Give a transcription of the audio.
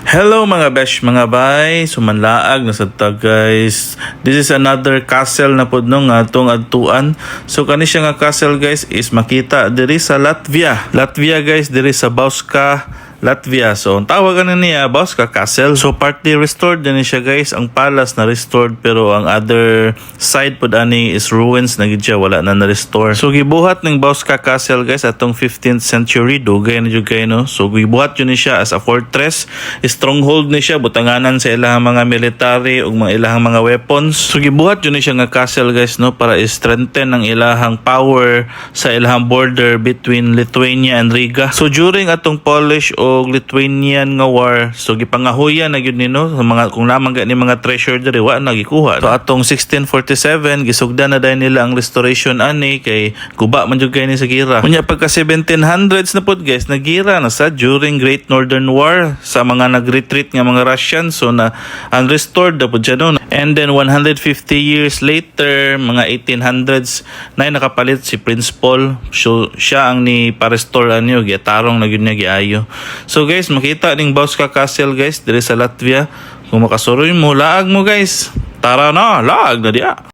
Hello mga besh, mga bay, sumanlaag na sa guys. This is another castle na pod no nga atong adtuan. So kani siya nga castle guys is makita diri sa Latvia. Latvia guys, diri sa Bauska, Latvia. So ang tawag na niya Bauska Castle. So partly restored din siya guys. Ang palace na restored pero ang other side pod ani is ruins na gid siya, wala na na-restore. So gibuhat ning Bauska Castle guys atong 15th century, dugay na jud kay no. So gibuhat yun ni siya as a fortress. Stronghold ni siya, butanganan sa ilahang mga military ug mga ilahang mga weapons. So gibuhat yun ni siya nga castle guys no para strengthen ang ilahang power sa ilahang border between Lithuania and Riga. So during atong Polish o Lithuanian nga war, so gipangahuyan na gyud ni no sa mga kung lamang gani mga treasure diri wa na gikuha. So atong 1647 gisugdan na dayon nila ang restoration ani kay guba man jud kay ni sa gira. Unya pagka 1700s na pod guys, nagira na sa during Great Northern War sa mga nag-retreat nga mga Russians, so na unrestored na pod siya noon. And then 150 years later, mga 1800s na nakapalit si Prince Paul. So siya ang ni pa-restore anyo, gitarong na gyud niya giayo. So guys, makita ning Bauska Castle guys diri sa Latvia. Kung makasuroy mo, laag mo guys. Tara na, laag na diya.